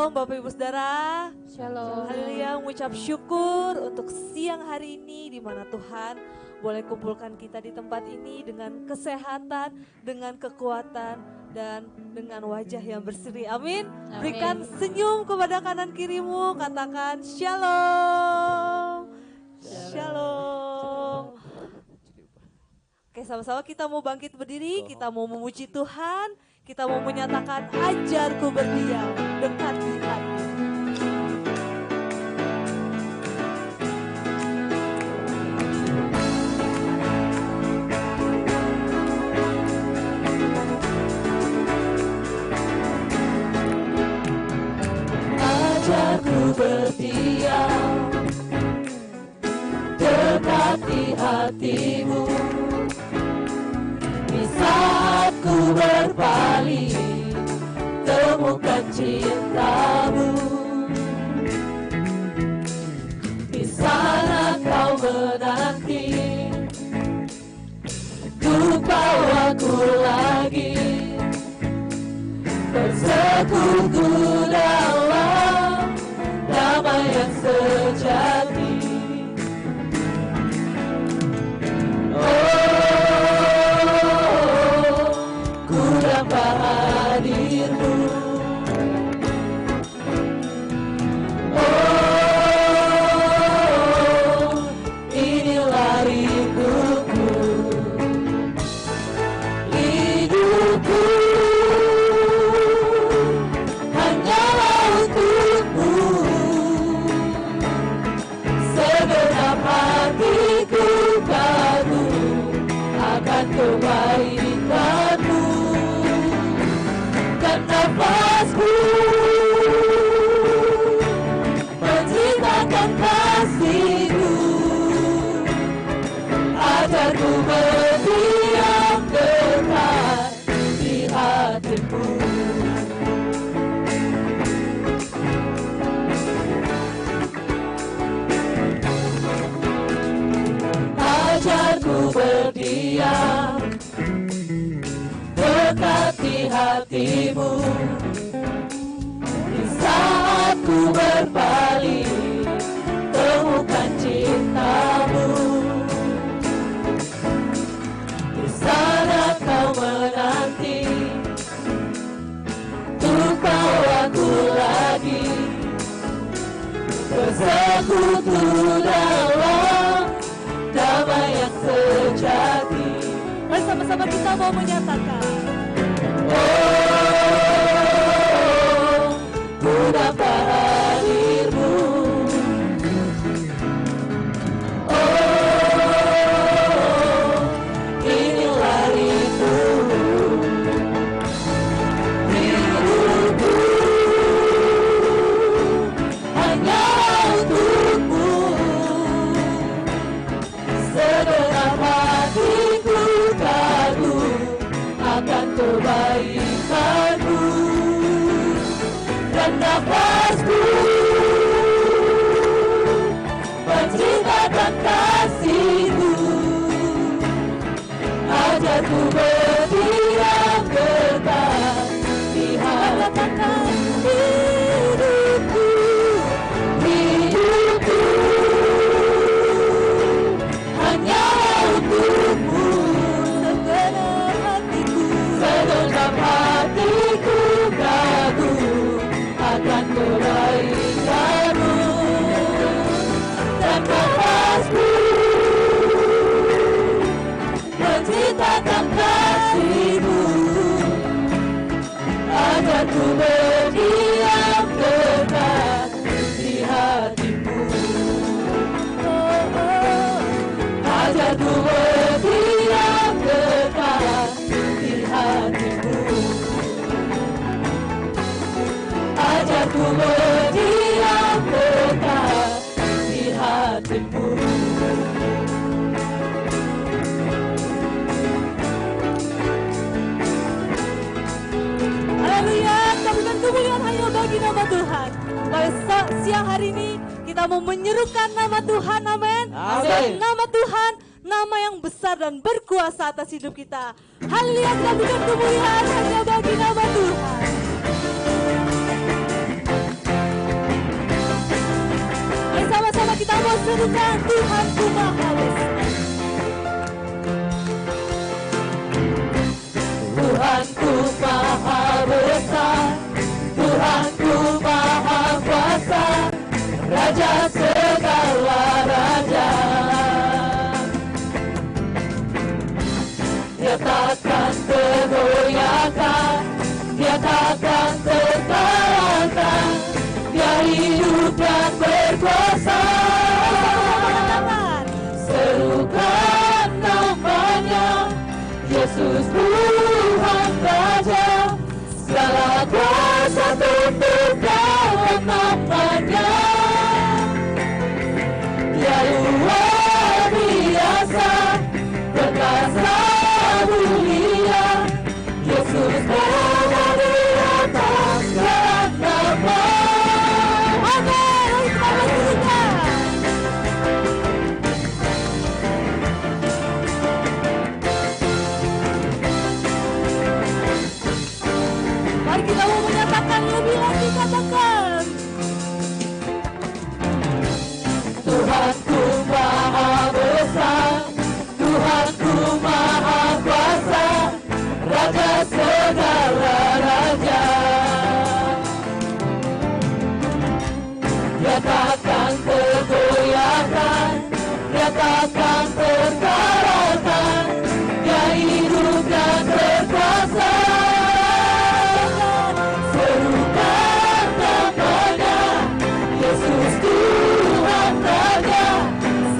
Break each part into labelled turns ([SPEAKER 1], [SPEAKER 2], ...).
[SPEAKER 1] Shalom Bapak Ibu Saudara.
[SPEAKER 2] Shalom.
[SPEAKER 1] Haleluya, mengucap syukur untuk siang hari ini di mana Tuhan boleh kumpulkan kita di tempat ini dengan kesehatan, dengan kekuatan, dan dengan wajah yang berseri. Amin. Berikan senyum kepada kanan kirimu, katakan Shalom. Shalom. Oke, sama-sama kita mau bangkit berdiri, kita mau memuji Tuhan, kita mau menyatakan ajarku berdiam dekat di hati.
[SPEAKER 3] Ajarku berdiam dekat di hatimu. Di saat ku berpaling, temukan cintamu. Di sana kau menanti, ku bawaku lagi, bersekutu dalam damai yang sejati. Hadirmu, oh inilah rinduku, hidupku hanyalah untukmu, segenap hatiku kagum akan kebaikanmu. Dan nafasku menceritakan kasih-Mu, ajarku berdiam dekat di hati-Mu. Ajarku berdiam dekat di hati-Mu. Di saat ku berpaling, temukan cinta-Mu. Di sana kau menanti, untuk bawaku lagi, bersekutu dalam damai yang sejati.
[SPEAKER 1] Bersama-sama kita mau menyatakan,
[SPEAKER 3] oh, ku dapat hadir-Mu. Oh, inilah rindu-Mu. Hidupku hanya untuk-Mu, segenap hatiku kagum akan kebaikan-Mu. Dan nafasku menceritakan kasih-Mu, ajarku berdiam dekat di hati-Mu. Hidupku, hidupku hanya untuk-Mu, segenap hatiku, segenap hatiku kagum akan kebaikan-Mu. Dan nafasku menceritakan kasih-Mu, ajarku berdiam dekat di hati-Mu. Oh, oh, ajarku berdiam dekat di hati-Mu. Ajarku berdiam dekat di hati-Mu.
[SPEAKER 1] haleluya, kabulkan kemuliaan hanya bagi nama Tuhan. Pada siang hari ini kita mau menyerukan nama Tuhan, amin.
[SPEAKER 3] Amin.
[SPEAKER 1] Nama Tuhan, nama yang besar dan berkuasa atas hidup kita. Haleluya, kabulkan kemuliaan hanya bagi nama Tuhan. nyanyikan Tuhanku Maha Besar.
[SPEAKER 3] Tuhanku Maha Besar, Tuhanku Maha Kuasa, Raja segala raja. Dia takkan tergoyahkan, Dia takkan terkalahkan, Dia hidup dan berkuasa. Serukan namanya, Yesus Tuhan Raja, segala kuasa tunduk dalam namanya. Dia luar biasa, perkasa mulia, Yesus berada di atas segala nama.
[SPEAKER 1] Amin. Mari kita mau menyatakan lebih lagi, katakan
[SPEAKER 3] Tuhanku Maha Besar, Tuhanku Maha Kuasa, Raja segala raja. Dia takkan tergoyahkan, Dia takkan terkalahkan, Dia hidup dan berkuasa. Serukan namanya, Yesus Tuhan Raja,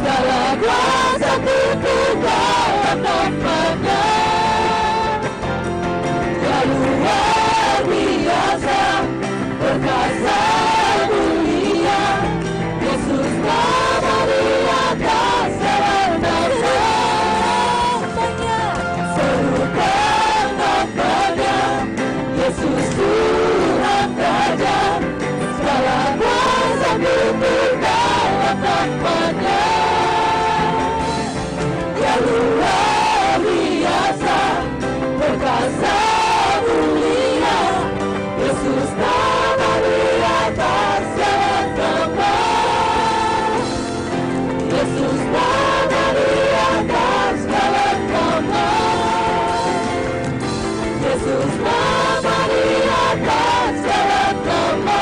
[SPEAKER 3] segala kuasa tunduk dalam namanya. Dia luar biasa, perkasa mulia, Yesus nama di atas segala nama. Serukan namanya, Yesus Tuhan Raja, segala kuasa tunduk dalam namanya. Dia luar biasa, perkasa mulia, Yesus nama di atas segala nama. Yesus nama di atas segala nama. Yesus nama di atas segala nama.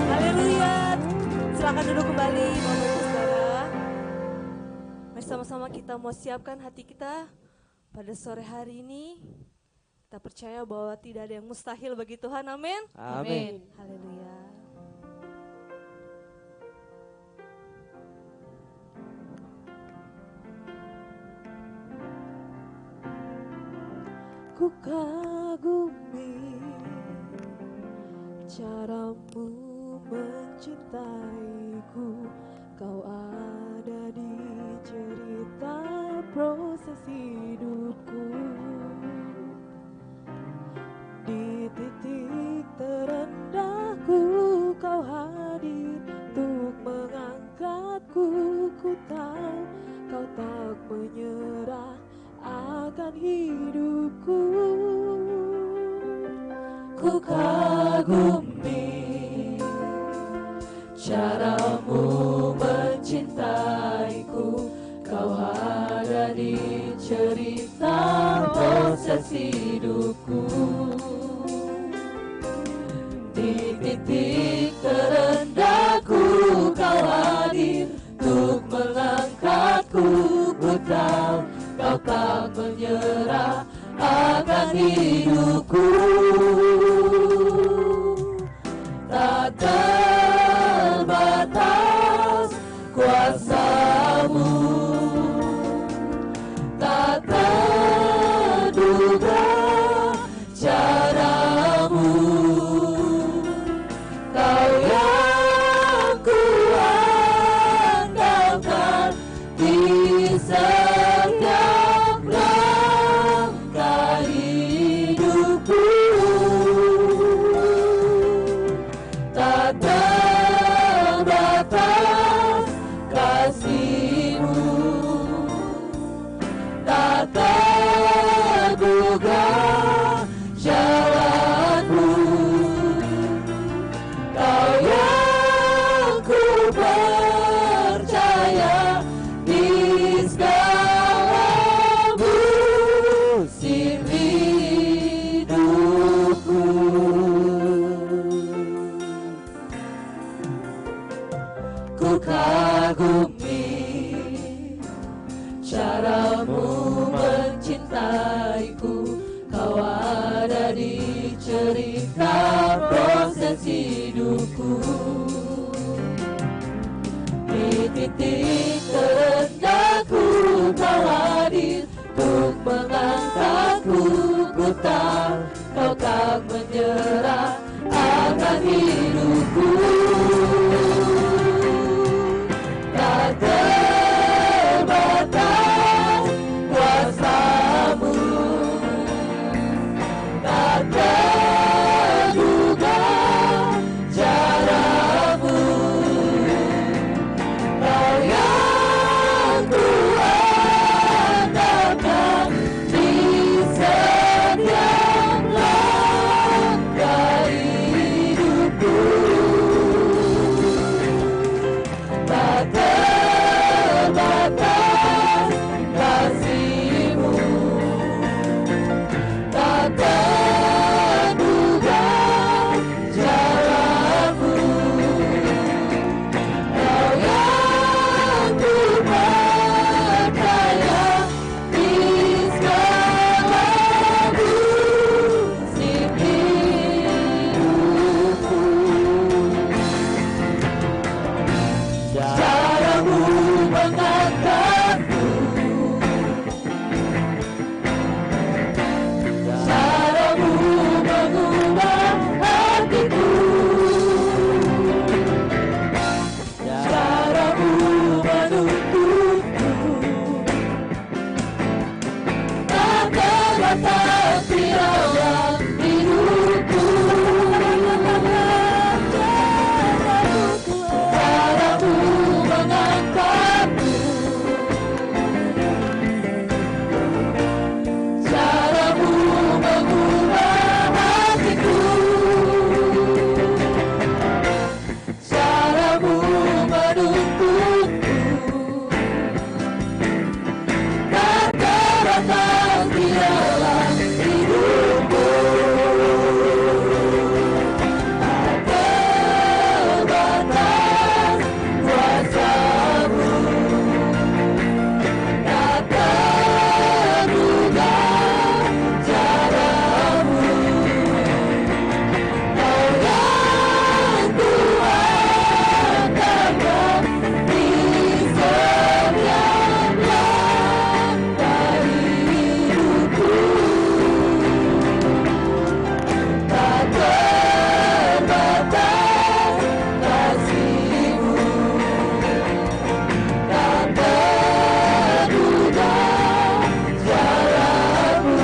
[SPEAKER 1] haleluya. Silakan duduk kembali Bapak Ibu Saudara. Mari sama-sama kita mau siapkan hati kita pada sore hari ini. Kita percaya bahwa tidak ada yang mustahil bagi Tuhan. Amin.
[SPEAKER 2] Amin.
[SPEAKER 1] Haleluya. Ku kagumi caramu mencintaiku, kau ada di cerita proses hidupku. Di titik terendahku kau hadir untuk mengangkatku. Ku tahu kau tak menyerah akan hidupku.
[SPEAKER 3] Ku kagumi caramu mencintaiku, kau ada di cerita proses hidupku. Di titik terendahku kau hadir untuk mengangkatku. Ku tahu kau tak menyerah akan hidupku. Tak terbatas kuasamu, tak terduga caramu. Kau yang kuandalkan di setiap langkah hidupku. Tak terbatas kasih ku kagumi caramu mencintaiku. Kau ada di cerita proses hidupku. Di titik terendahku kau hadir untuk mengangkatku. Ku tahu kau tak menyerah akan hidupku. Tak terbatas kuasamu, tak terduga caramu. Kau yang kuandalkan di setiap langkah hidupku. Tak terbatas kasih-Mu, tak terduga caramu. Kau yang ku percaya di segala musim hidupku. Caramu mengangkatku, caramu mengubah hatiku, caramu menuntutku. Tak terbatas di dalam hidupku. Caramu mengangkatku, caramu mengubah hatiku, caramu menuntutku. Tak terbatas di dalam hidupku. Tak terbatas kuasamu, tak terduga caramu. Kau yang kuandalkan di setiap langkah hidupku. Tak terbatas kasih-Mu, tak terduga caramu.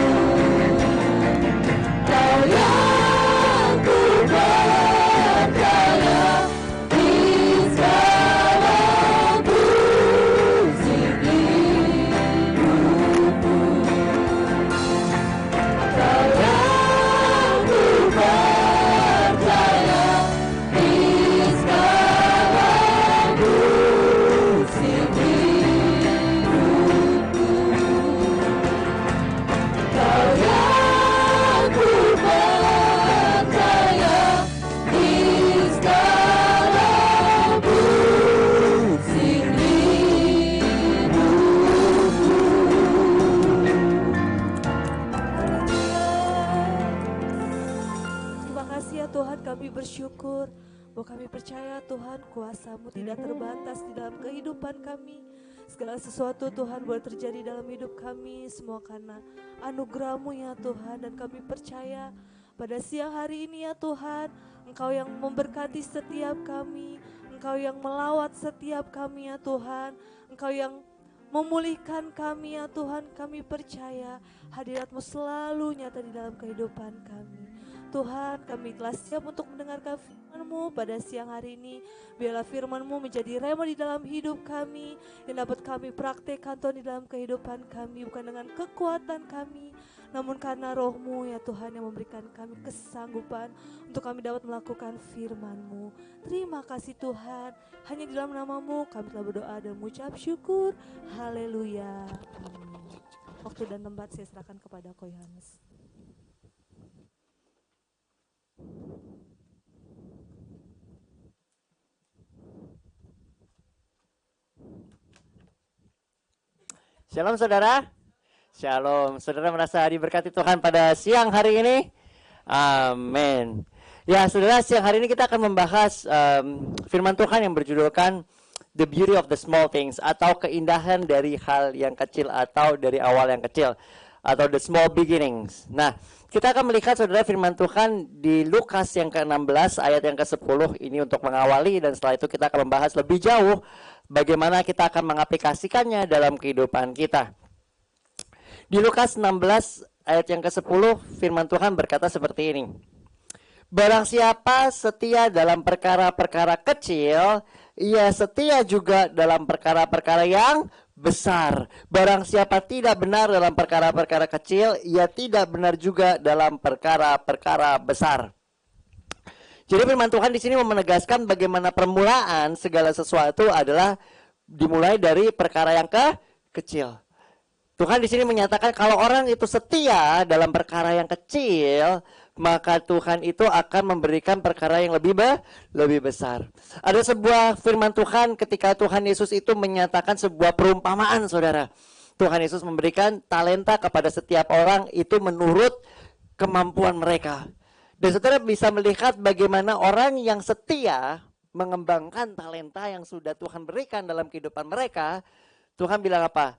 [SPEAKER 3] Kau yang ku percaya di segala musim hidupku. Kau yang ku percaya di segala musim hidupku. Kau yang ku percaya di segala musim hidupku.
[SPEAKER 1] Terima kasih ya Tuhan, kami bersyukur bahwa kami percaya Tuhan kuasa-Mu tidak terbatas di dalam kehidupan kami. Segala sesuatu Tuhan boleh terjadi dalam hidup kami, semua karena anugerah-Mu ya Tuhan. Dan kami percaya pada siang hari ini ya Tuhan, Engkau yang memberkati setiap kami, Engkau yang melawat setiap kami ya Tuhan, Engkau yang memulihkan kami ya Tuhan. Kami percaya hadirat-Mu selalu nyata di dalam kehidupan kami. Tuhan, kami telah siap untuk mendengarkan firman-Mu pada siang hari ini. Biarlah firman-Mu menjadi rema di dalam hidup kami, yang dapat kami praktekkan Tuhan di dalam kehidupan kami, bukan dengan kekuatan kami, namun karena Roh-Mu ya Tuhan yang memberikan kami kesanggupan untuk kami dapat melakukan firman-Mu. Terima kasih Tuhan, hanya di dalam nama-Mu kami telah berdoa dan mengucap syukur. Haleluya. Amin. Waktu dan tempat saya serahkan kepada Ko Yohanes.
[SPEAKER 2] Shalom saudara. Shalom. Saudara merasa diberkati Tuhan pada siang hari ini? Amin. Ya saudara, siang hari ini kita akan membahas firman Tuhan yang berjudulkan The Beauty of the Small Things, atau keindahan dari hal yang kecil, atau dari awal yang kecil, atau the small beginnings. Nah, kita akan melihat saudara firman Tuhan di Lukas yang ke-16 ayat yang ke-10 ini untuk mengawali, dan setelah itu kita akan membahas lebih jauh bagaimana kita akan mengaplikasikannya dalam kehidupan kita. Di Lukas 16 ayat yang ke-10 firman Tuhan berkata seperti ini. Barang siapa setia dalam perkara-perkara kecil, ia setia juga dalam perkara-perkara yang besar. Barang siapa tidak benar dalam perkara-perkara kecil, ia tidak benar juga dalam perkara-perkara besar. Jadi firman Tuhan di sini menegaskan bagaimana permulaan segala sesuatu adalah dimulai dari perkara yang kecil. Tuhan di sini menyatakan kalau orang itu setia dalam perkara yang kecil, maka Tuhan itu akan memberikan perkara yang lebih besar. Ada sebuah firman Tuhan ketika Tuhan Yesus itu menyatakan sebuah perumpamaan, saudara. Tuhan Yesus memberikan talenta kepada setiap orang itu menurut kemampuan mereka. Dan saudara bisa melihat bagaimana orang yang setia mengembangkan talenta yang sudah Tuhan berikan dalam kehidupan mereka. Tuhan bilang apa?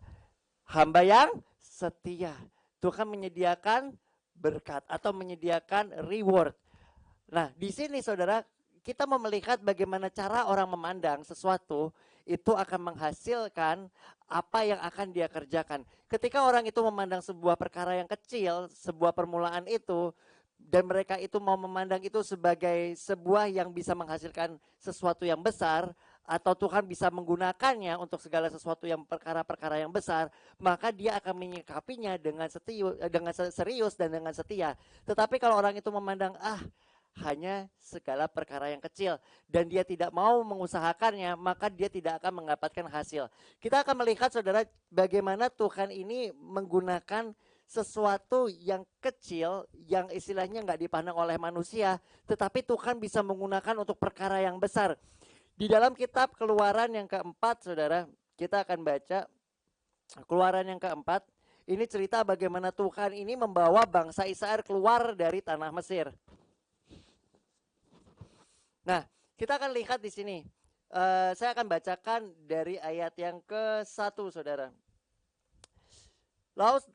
[SPEAKER 2] Hamba yang setia. Tuhan menyediakan berkat atau menyediakan reward. Nah, di sini saudara, kita mau melihat bagaimana cara orang memandang sesuatu itu akan menghasilkan apa yang akan dia kerjakan. Ketika orang itu memandang sebuah perkara yang kecil, sebuah permulaan itu, dan mereka itu mau memandang itu sebagai sebuah yang bisa menghasilkan sesuatu yang besar, atau Tuhan bisa menggunakannya untuk segala sesuatu yang perkara-perkara yang besar, maka dia akan menyikapinya dengan serius dan dengan setia. Tetapi kalau orang itu memandang hanya segala perkara yang kecil dan dia tidak mau mengusahakannya, maka dia tidak akan mendapatkan hasil. Kita akan melihat saudara bagaimana Tuhan ini menggunakan sesuatu yang kecil yang istilahnya nggak dipandang oleh manusia, tetapi Tuhan bisa menggunakan untuk perkara yang besar. Di dalam kitab Keluaran yang keempat, saudara, kita akan baca Keluaran yang keempat. Ini cerita bagaimana Tuhan ini membawa bangsa Israel keluar dari tanah Mesir. Nah, kita akan lihat di sini. Saya akan bacakan dari ayat yang ke-1, saudara.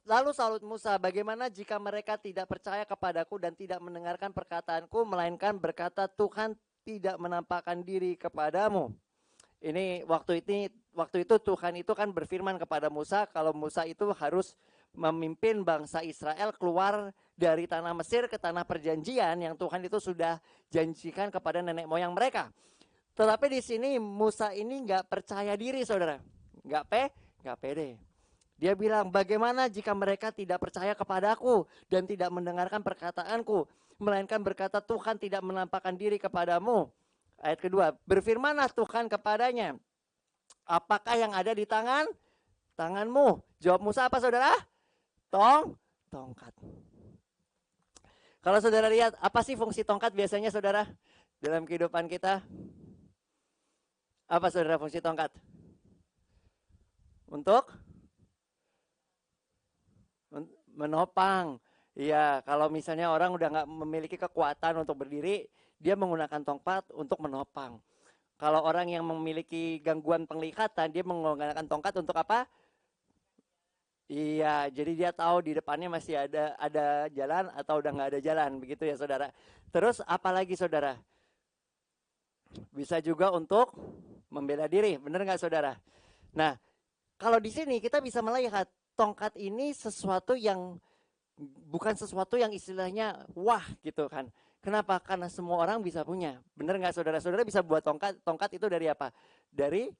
[SPEAKER 2] Lalu salut Musa, bagaimana jika mereka tidak percaya kepadaku dan tidak mendengarkan perkataanku, melainkan berkata, Tuhan tidak menampakkan diri kepadamu. Ini waktu itu Tuhan itu kan berfirman kepada Musa kalau Musa itu harus memimpin bangsa Israel keluar dari tanah Mesir ke tanah perjanjian yang Tuhan itu sudah janjikan kepada nenek moyang mereka. Tetapi di sini Musa ini nggak percaya diri, saudara, nggak pede. Dia bilang, bagaimana jika mereka tidak percaya kepadaku dan tidak mendengarkan perkataanku, melainkan berkata Tuhan tidak menampakkan diri kepadamu. Ayat kedua, berfirmanlah Tuhan kepadanya, apakah yang ada di tanganmu? Jawab Musa apa, saudara? Tongkat. Kalau saudara lihat, apa sih fungsi tongkat biasanya, saudara, dalam kehidupan kita? Apa, saudara, fungsi tongkat? Untuk menopang. Iya, kalau misalnya orang udah nggak memiliki kekuatan untuk berdiri, dia menggunakan tongkat untuk menopang. Kalau orang yang memiliki gangguan penglihatan, dia menggunakan tongkat untuk apa? Iya, jadi dia tahu di depannya masih ada jalan atau udah nggak ada jalan, begitu ya, saudara. Terus apalagi, saudara? Bisa juga untuk membela diri, benar nggak, saudara? Nah, kalau di sini kita bisa melihat tongkat ini sesuatu yang bukan sesuatu yang istilahnya wah gitu kan. Kenapa? Karena semua orang bisa punya. Benar nggak, saudara? Saudara bisa buat tongkat. Tongkat itu dari apa? Dari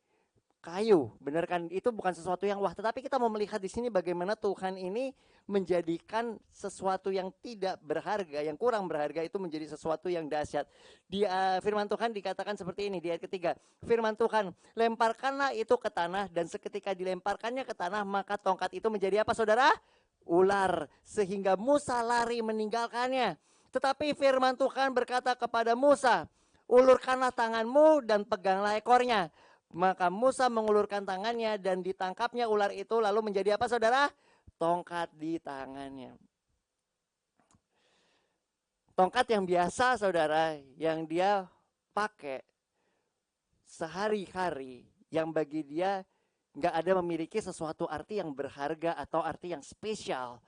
[SPEAKER 2] kayu. Benar kan? Itu bukan sesuatu yang wah. Tetapi kita mau melihat di sini bagaimana Tuhan ini menjadikan sesuatu yang tidak berharga, yang kurang berharga itu menjadi sesuatu yang dahsyat. Di firman Tuhan dikatakan seperti ini di ayat ketiga. Firman Tuhan, lemparkanlah itu ke tanah, dan seketika dilemparkannya ke tanah, maka tongkat itu menjadi apa, saudara? Ular, sehingga Musa lari meninggalkannya. Tetapi firman Tuhan berkata kepada Musa, ulurkanlah tanganmu dan peganglah ekornya. Maka Musa mengulurkan tangannya dan ditangkapnya ular itu, lalu menjadi apa saudara? Tongkat di tangannya. Tongkat yang biasa saudara, yang dia pakai sehari-hari, yang bagi dia nggak ada memiliki sesuatu arti yang berharga atau arti yang spesial.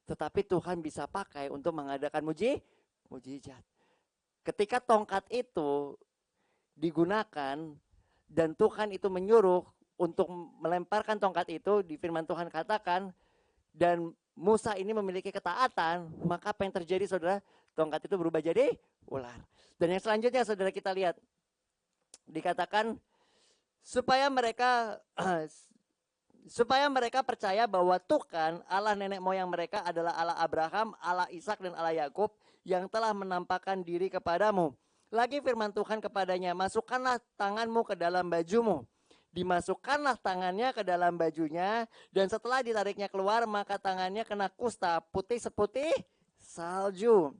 [SPEAKER 2] Tetapi Tuhan bisa pakai untuk mengadakan mujizat. Ketika tongkat itu digunakan dan Tuhan itu menyuruh untuk melemparkan tongkat itu, di firman Tuhan katakan, dan Musa ini memiliki ketaatan, maka apa yang terjadi saudara? Tongkat itu berubah jadi ular. Dan yang selanjutnya saudara kita lihat, dikatakan supaya mereka percaya bahwa Tuhan Allah nenek moyang mereka adalah Allah Abraham, Allah Ishak dan Allah Yakub yang telah menampakkan diri kepadamu. Lagi firman Tuhan kepadanya, masukkanlah tanganmu ke dalam bajumu. Dimasukkanlah tangannya ke dalam bajunya, dan setelah ditariknya keluar, maka tangannya kena kusta putih seputih salju.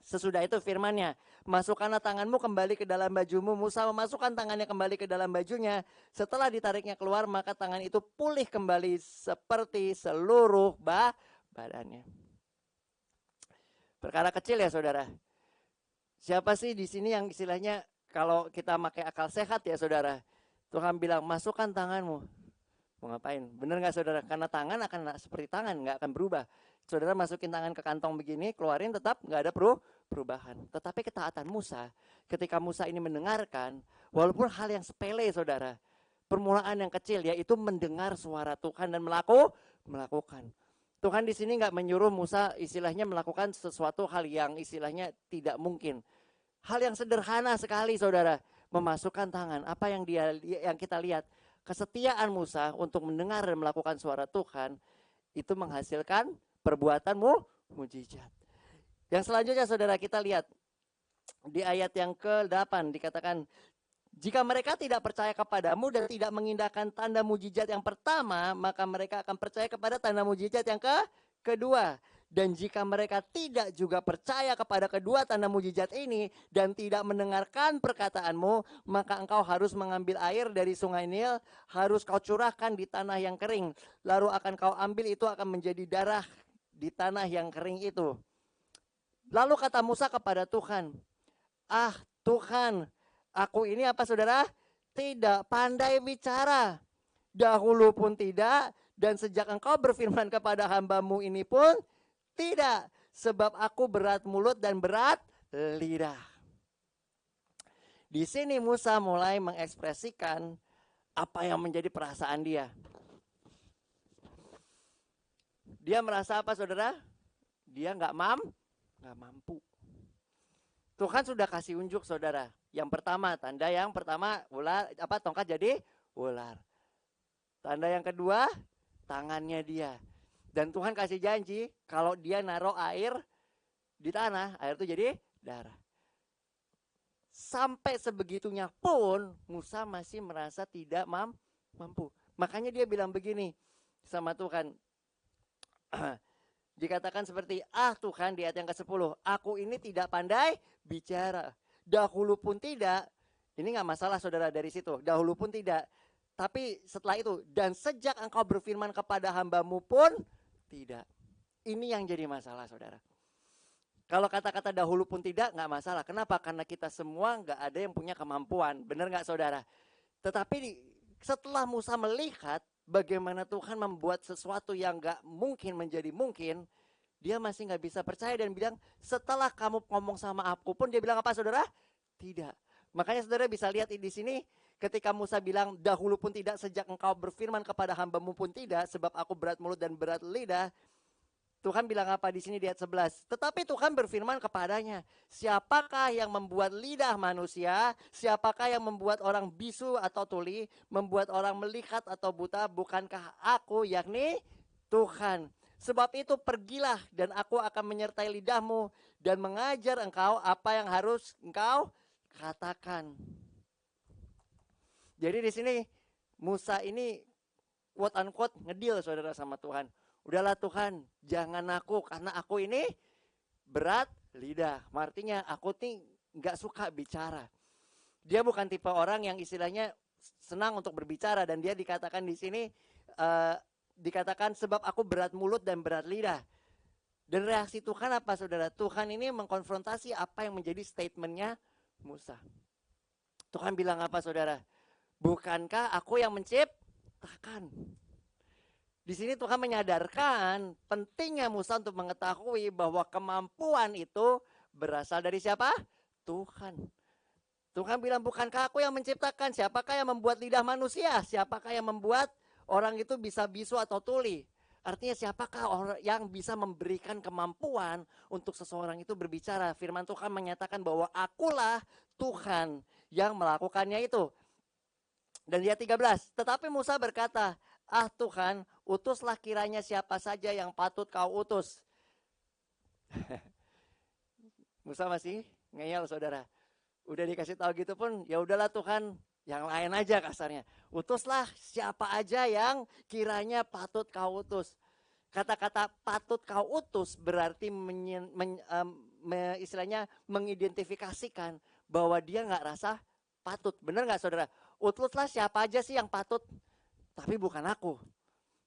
[SPEAKER 2] Sesudah itu firmannya, masukkanlah tanganmu kembali ke dalam bajumu. Musa memasukkan tangannya kembali ke dalam bajunya. Setelah ditariknya keluar, maka tangan itu pulih kembali seperti seluruh badannya. Perkara kecil ya saudara. Siapa sih di sini yang istilahnya kalau kita pakai akal sehat ya saudara. Tuhan bilang masukkan tanganmu. Mau ngapain? Bener gak saudara? Karena tangan akan seperti tangan, gak akan berubah. Saudara masukin tangan ke kantong begini, keluarin tetap gak ada perubahan. Tetapi ketaatan Musa, ketika Musa ini mendengarkan, walaupun hal yang sepele saudara. Permulaan yang kecil yaitu mendengar suara Tuhan dan melakukan. Tuhan di sini gak menyuruh Musa istilahnya melakukan sesuatu hal yang istilahnya tidak mungkin. Hal yang sederhana sekali saudara, memasukkan tangan. Apa yang kita lihat, kesetiaan Musa untuk mendengar dan melakukan suara Tuhan itu menghasilkan perbuatanmu mujizat. Yang selanjutnya saudara kita lihat di ayat yang ke-8 dikatakan, jika mereka tidak percaya kepadamu dan tidak mengindahkan tanda mujizat yang pertama, maka mereka akan percaya kepada tanda mujizat yang kedua. Dan jika mereka tidak juga percaya kepada kedua tanda mujizat ini dan tidak mendengarkan perkataanmu, maka engkau harus mengambil air dari sungai Nil, harus kau curahkan di tanah yang kering. Lalu akan kau ambil itu akan menjadi darah di tanah yang kering itu. Lalu kata Musa kepada Tuhan, ah Tuhan, aku ini apa saudara? Tidak pandai bicara. Dahulu pun tidak, dan sejak engkau berfirman kepada hambamu ini pun tidak, sebab aku berat mulut dan berat lidah. Di sini Musa mulai mengekspresikan apa yang menjadi perasaan dia. Dia merasa apa saudara? Dia nggak mampu. Tuhan sudah kasih unjuk saudara. Yang pertama, tanda yang pertama ular tongkat jadi ular. Tanda yang kedua, tangannya dia. Dan Tuhan kasih janji kalau dia naruh air di tanah, air itu jadi darah. Sampai sebegitunya pun Musa masih merasa tidak mampu. Makanya dia bilang begini sama Tuhan. Dikatakan seperti, ah Tuhan di ayat yang ke-10, aku ini tidak pandai bicara. Dahulu pun tidak, ini gak masalah saudara dari situ, dahulu pun tidak. Tapi setelah itu, dan sejak engkau berfirman kepada hambamu pun tidak. Ini yang jadi masalah saudara. Kalau kata-kata dahulu pun tidak gak masalah. Kenapa? Karena kita semua gak ada yang punya kemampuan. Benar gak saudara? Tetapi setelah Musa melihat bagaimana Tuhan membuat sesuatu yang gak mungkin menjadi mungkin, dia masih gak bisa percaya dan bilang, setelah kamu ngomong sama aku pun, dia bilang apa saudara? Tidak. Makanya saudara bisa lihat di sini, ketika Musa bilang, dahulu pun tidak, sejak engkau berfirman kepada hambamu pun tidak, sebab aku berat mulut dan berat lidah. Tuhan bilang apa di sini di ayat 11? Tetapi Tuhan berfirman kepadanya, siapakah yang membuat lidah manusia? Siapakah yang membuat orang bisu atau tuli? Membuat orang melihat atau buta? Bukankah aku, yakni Tuhan? Sebab itu pergilah dan aku akan menyertai lidahmu dan mengajar engkau apa yang harus engkau katakan. Jadi di sini Musa ini quote unquote ngedil saudara sama Tuhan. Udahlah Tuhan, jangan aku karena aku ini berat lidah. Artinya aku nih gak suka bicara. Dia bukan tipe orang yang istilahnya senang untuk berbicara, dan dia dikatakan di sini dikatakan sebab aku berat mulut dan berat lidah. Dan reaksi Tuhan apa saudara? Tuhan ini mengkonfrontasi apa yang menjadi statementnya Musa. Tuhan bilang apa saudara? Bukankah aku yang menciptakan? Di sini Tuhan menyadarkan pentingnya Musa untuk mengetahui bahwa kemampuan itu berasal dari siapa? Tuhan. Tuhan bilang, bukankah aku yang menciptakan? Siapakah yang membuat lidah manusia? Siapakah yang membuat orang itu bisa bisu atau tuli? Artinya siapakah orang yang bisa memberikan kemampuan untuk seseorang itu berbicara? Firman Tuhan menyatakan bahwa akulah Tuhan yang melakukannya itu. Dan ayat 13, tetapi Musa berkata, ah Tuhan, utuslah kiranya siapa saja yang patut kau utus. Musa masih ngeyel saudara. Udah dikasih tahu gitu pun, ya udahlah Tuhan, yang lain aja kasarnya. Utuslah siapa aja yang kiranya patut kau utus. Kata-kata patut kau utus berarti istilahnya mengidentifikasikan bahwa dia nggak rasa patut. Benar nggak saudara? Utuslah siapa aja sih yang patut, tapi bukan aku.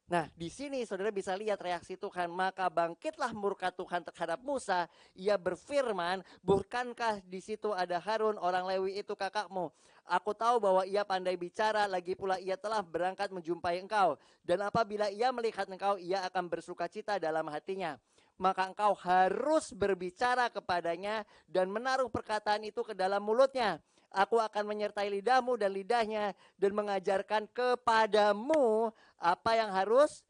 [SPEAKER 2] Nah, di sini saudara bisa lihat reaksi Tuhan. Maka bangkitlah murka Tuhan terhadap Musa. Ia berfirman, bukankah di situ ada Harun orang Lewi itu kakakmu? Aku tahu bahwa ia pandai bicara, lagi pula ia telah berangkat menjumpai engkau. Dan apabila ia melihat engkau, ia akan bersukacita dalam hatinya. Maka engkau harus berbicara kepadanya dan menaruh perkataan itu ke dalam mulutnya. Aku akan menyertai lidahmu dan lidahnya dan mengajarkan kepadamu apa yang harus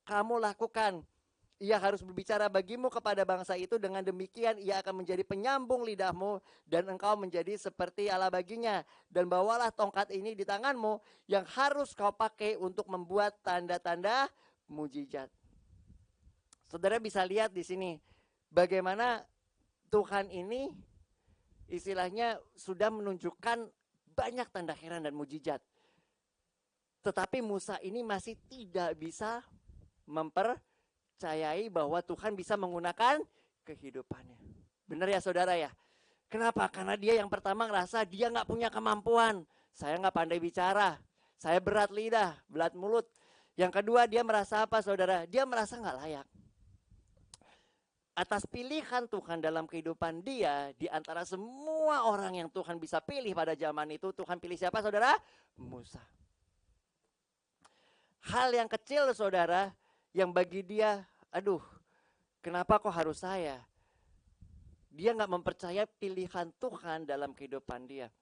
[SPEAKER 2] kamu lakukan. Ia harus berbicara bagimu kepada bangsa itu, dengan demikian ia akan menjadi penyambung lidahmu dan engkau menjadi seperti Allah baginya. Dan bawalah tongkat ini di tanganmu yang harus kau pakai untuk membuat tanda-tanda mujizat. Saudara bisa lihat di sini bagaimana Tuhan ini istilahnya sudah menunjukkan banyak tanda heran dan mujizat. Tetapi Musa ini masih tidak bisa mempercayai bahwa Tuhan bisa menggunakan kehidupannya. Benar ya saudara ya? Kenapa? Karena dia yang pertama ngerasa dia gak punya kemampuan. Saya gak pandai bicara. Saya berat lidah, berat mulut. Yang kedua dia merasa apa saudara? Dia merasa gak layak. Atas pilihan Tuhan dalam kehidupan dia, di antara semua orang yang Tuhan bisa pilih pada zaman itu, Tuhan pilih siapa saudara? Musa. Hal yang kecil saudara, yang bagi dia, aduh, kenapa kok harus saya? Dia gak mempercaya pilihan Tuhan dalam kehidupan dia.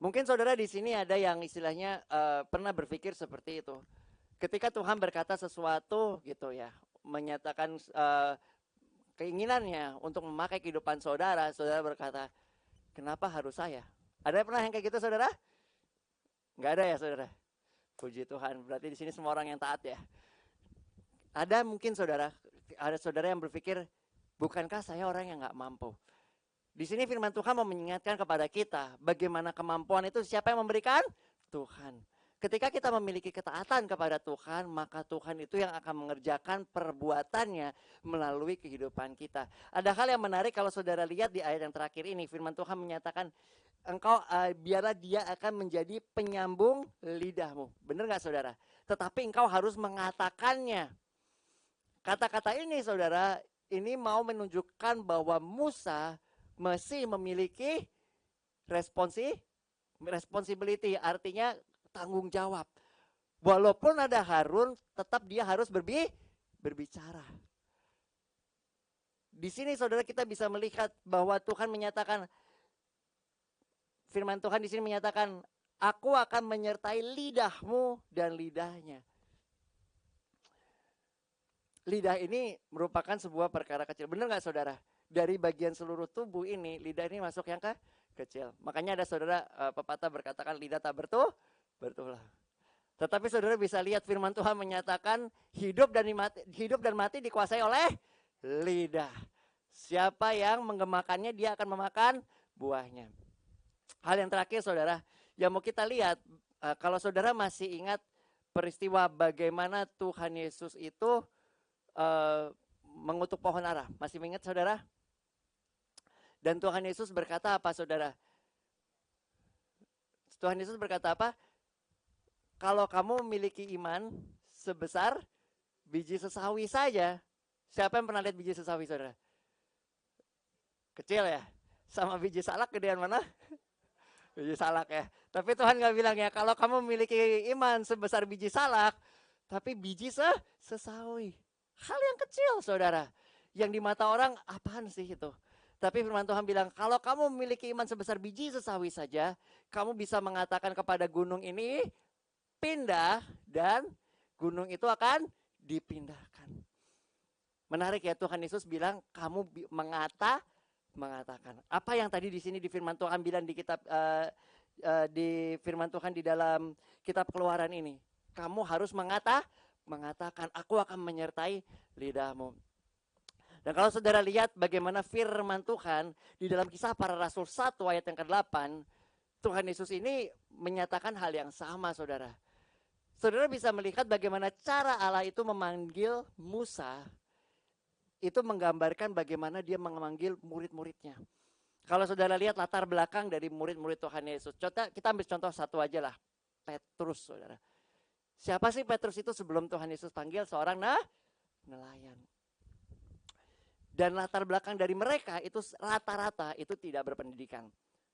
[SPEAKER 2] Mungkin saudara di sini ada yang istilahnya pernah berpikir seperti itu. Ketika Tuhan berkata sesuatu gitu ya, menyatakan keinginannya untuk memakai kehidupan saudara, saudara berkata, kenapa harus saya? Ada pernah yang kayak gitu saudara? Nggak ada ya saudara? Puji Tuhan, berarti di sini semua orang yang taat ya. Ada mungkin saudara, ada saudara yang berpikir, bukankah saya orang yang nggak mampu? Di sini firman Tuhan mau mengingatkan kepada kita, bagaimana kemampuan itu siapa yang memberikan? Tuhan. Ketika kita memiliki ketaatan kepada Tuhan, maka Tuhan itu yang akan mengerjakan perbuatannya melalui kehidupan kita. Ada hal yang menarik kalau saudara lihat di ayat yang terakhir ini, firman Tuhan menyatakan, engkau biarlah dia akan menjadi penyambung lidahmu. Benar gak saudara? Tetapi engkau harus mengatakannya. Kata-kata ini saudara, ini mau menunjukkan bahwa Musa masih memiliki responsibility, artinya tanggung jawab. Walaupun ada Harun, tetap dia harus berbicara. Di sini saudara kita bisa melihat bahwa Tuhan menyatakan, firman Tuhan di sini menyatakan, aku akan menyertai lidahmu dan lidahnya. Lidah ini merupakan sebuah perkara kecil. Benar gak saudara? Dari bagian seluruh tubuh ini, lidah ini masuk yang kecil. Makanya ada saudara pepatah berkatakan lidah tak bertulah. Tetapi saudara bisa lihat firman Tuhan menyatakan hidup dan mati dikuasai oleh lidah. Siapa yang menggemakannya dia akan memakan buahnya. Hal yang terakhir saudara, yang mau kita lihat, kalau saudara masih ingat peristiwa bagaimana Tuhan Yesus itu mengutuk pohon ara. Masih ingat saudara? Dan Tuhan Yesus berkata apa saudara? Tuhan Yesus berkata apa? Kalau kamu memiliki iman sebesar biji sesawi saja. Siapa yang pernah lihat biji sesawi, saudara? Kecil ya? Sama biji salak gedean mana? Biji salak ya. Tapi Tuhan nggak bilang ya, kalau kamu memiliki iman sebesar biji salak, tapi biji sesawi. Hal yang kecil, saudara. Yang di mata orang, apaan sih itu? Tapi firman Tuhan bilang, kalau kamu memiliki iman sebesar biji sesawi saja, kamu bisa mengatakan kepada gunung ini, pindah, dan gunung itu akan dipindahkan. Menarik ya, Tuhan Yesus bilang, kamu mengatakan. Apa yang tadi di sini di firman Tuhan bilang di kitab, di firman Tuhan di dalam kitab Keluaran ini. Kamu harus mengatakan, aku akan menyertai lidahmu. Dan kalau saudara lihat bagaimana firman Tuhan di dalam Kisah Para Rasul 1 ayat yang ke-8, Tuhan Yesus ini menyatakan hal yang sama, saudara. Saudara bisa melihat bagaimana cara Allah itu memanggil Musa, itu menggambarkan bagaimana dia memanggil murid-muridnya. Kalau saudara lihat latar belakang dari murid-murid Tuhan Yesus, kita ambil contoh satu aja lah, Petrus, saudara. Siapa sih Petrus itu sebelum Tuhan Yesus panggil? Seorang nelayan. Dan latar belakang dari mereka itu rata-rata itu tidak berpendidikan.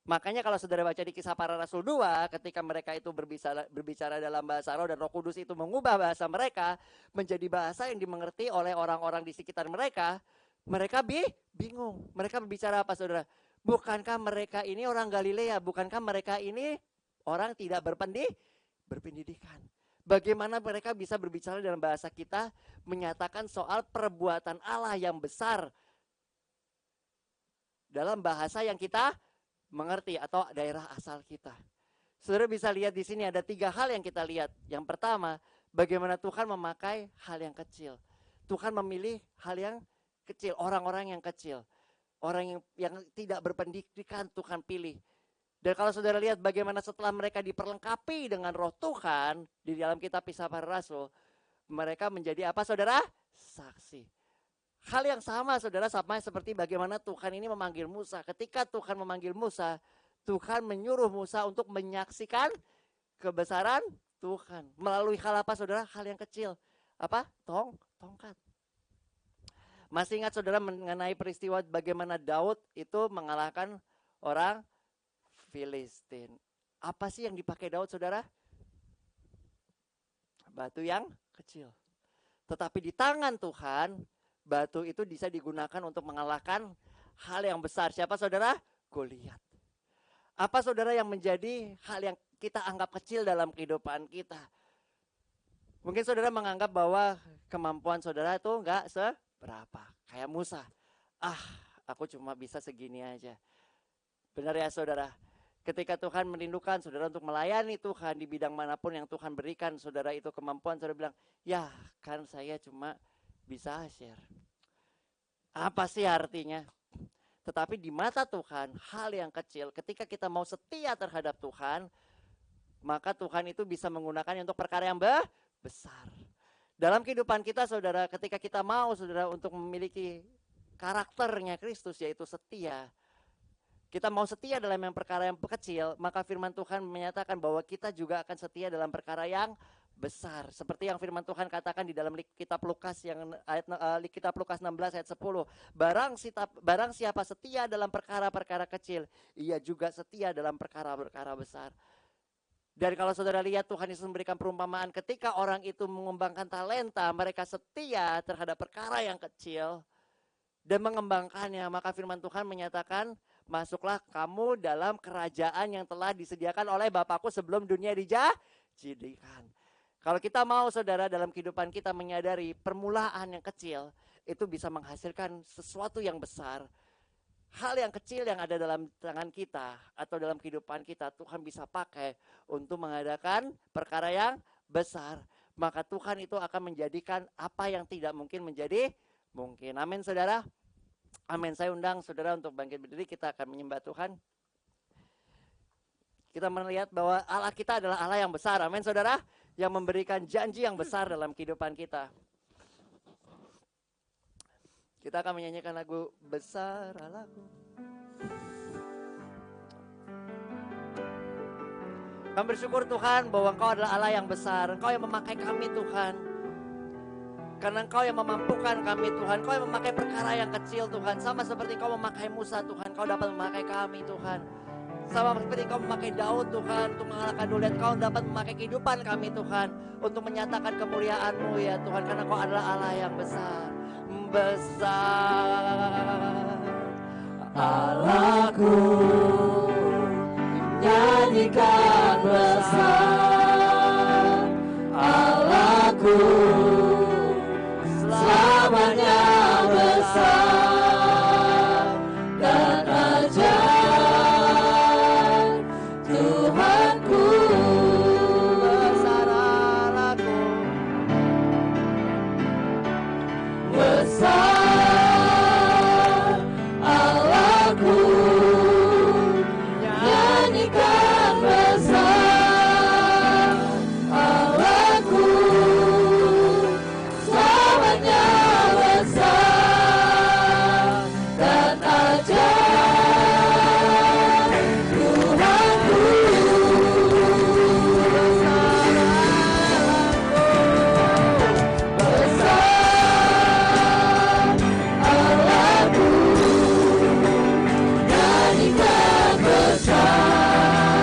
[SPEAKER 2] Makanya kalau saudara baca di Kisah Para Rasul 2, ketika mereka itu berbicara dalam bahasa roh dan Roh Kudus itu mengubah bahasa mereka menjadi bahasa yang dimengerti oleh orang-orang di sekitar mereka, mereka bingung. Mereka berbicara apa, saudara? Bukankah mereka ini orang Galilea? Bukankah mereka ini orang tidak berpendidikan? Bagaimana mereka bisa berbicara dalam bahasa kita, menyatakan soal perbuatan Allah yang besar dalam bahasa yang kita mengerti atau daerah asal kita. Saudara bisa lihat di sini ada 3 hal yang kita lihat. Yang pertama, bagaimana Tuhan memakai hal yang kecil. Tuhan memilih hal yang kecil, orang-orang yang kecil. Orang yang tidak berpendidikan Tuhan pilih. Dan kalau saudara lihat bagaimana setelah mereka diperlengkapi dengan roh Tuhan, di dalam kitab Kisah Para Rasul, mereka menjadi apa, saudara? Saksi. Hal yang sama, saudara, sama seperti bagaimana Tuhan ini memanggil Musa. Ketika Tuhan memanggil Musa, Tuhan menyuruh Musa untuk menyaksikan kebesaran Tuhan. Melalui hal apa, saudara? Hal yang kecil. Apa? Tongkat. Masih ingat, saudara, mengenai peristiwa bagaimana Daud itu mengalahkan orang Filistin. Apa sih yang dipakai Daud, saudara? Batu yang kecil. Tetapi di tangan Tuhan, batu itu bisa digunakan untuk mengalahkan hal yang besar. Siapa, saudara? Goliat. Apa, saudara, yang menjadi hal yang kita anggap kecil dalam kehidupan kita? Mungkin saudara menganggap bahwa kemampuan saudara itu enggak seberapa. Kayak Musa. Aku cuma bisa segini aja. Benar ya, saudara? Ketika Tuhan merindukan saudara untuk melayani Tuhan di bidang manapun yang Tuhan berikan saudara itu kemampuan, saudara bilang, ya kan saya cuma bisa share. Apa sih artinya? Tetapi di mata Tuhan, hal yang kecil, ketika kita mau setia terhadap Tuhan, maka Tuhan itu bisa menggunakannya untuk perkara yang besar. Dalam kehidupan kita, saudara, ketika kita mau, saudara, untuk memiliki karakternya Kristus, yaitu setia, kita mau setia dalam yang perkara yang kecil, maka firman Tuhan menyatakan bahwa kita juga akan setia dalam perkara yang besar. Seperti yang firman Tuhan katakan di dalam kitab Lukas yang kitab Lukas 16 ayat 10. Barang siapa setia dalam perkara-perkara kecil, ia juga setia dalam perkara-perkara besar. Dan kalau saudara lihat Tuhan Yesus memberikan perumpamaan ketika orang itu mengembangkan talenta, mereka setia terhadap perkara yang kecil dan mengembangkannya, maka firman Tuhan menyatakan, masuklah kamu dalam kerajaan yang telah disediakan oleh Bapakku sebelum dunia dijadikan. Kalau kita mau, saudara, dalam kehidupan kita menyadari permulaan yang kecil itu bisa menghasilkan sesuatu yang besar. Hal yang kecil yang ada dalam tangan kita atau dalam kehidupan kita, Tuhan bisa pakai untuk mengadakan perkara yang besar. Maka Tuhan itu akan menjadikan apa yang tidak mungkin menjadi mungkin. Amin, saudara. Amin. Saya undang saudara untuk bangkit berdiri, kita akan menyembah Tuhan. Kita melihat bahwa Allah kita adalah Allah yang besar. Amin, saudara. Yang memberikan janji yang besar dalam kehidupan kita. Kita akan menyanyikan lagu Besar Allahku. Kami bersyukur Tuhan bahwa Engkau adalah Allah yang besar. Engkau yang memakai kami Tuhan. Karena Engkau yang memampukan kami Tuhan. Engkau yang memakai perkara yang kecil Tuhan. Sama seperti Engkau memakai Musa Tuhan. Engkau dapat memakai kami Tuhan. Sama seperti Engkau memakai Daud Tuhan. Untuk mengalahkan Goliat. Engkau dapat memakai kehidupan kami Tuhan. Untuk menyatakan kemuliaan-Mu ya Tuhan. Karena Engkau adalah Allah yang besar. Besar
[SPEAKER 3] Allahku, nyanyikan besar Allahku, selamanya besar dan ajaib Tuhanku.
[SPEAKER 2] besar Allahku.
[SPEAKER 3] Besar Allahku, nyanyikan besar Allahku, selamanya besar dan ajaib Tuhanku. Besar Allahku, nyanyikan besar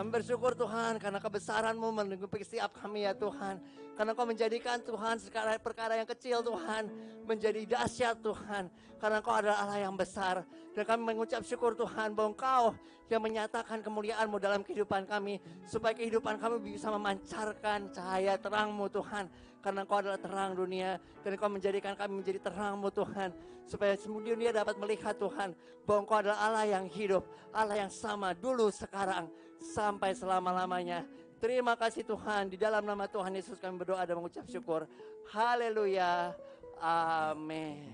[SPEAKER 2] Kami bersyukur Tuhan karena kebesaran-Mu melingkupi setiap kami ya Tuhan. Karena Kau menjadikan Tuhan segala perkara yang kecil Tuhan menjadi dahsyat Tuhan. Karena Kau adalah Allah yang besar. Dan kami mengucap syukur Tuhan bahwa Kau yang menyatakan kemuliaan-Mu dalam kehidupan kami. Supaya kehidupan kami bisa memancarkan cahaya terang-Mu Tuhan. Karena Kau adalah terang dunia. Dan Kau menjadikan kami menjadi terang-Mu Tuhan. Supaya semua dunia dapat melihat Tuhan bahwa Kau adalah Allah yang hidup. Allah yang sama dulu, sekarang, sampai selama-lamanya. Terima kasih Tuhan, di dalam nama Tuhan Yesus kami berdoa dan mengucap syukur. Haleluya. Amin.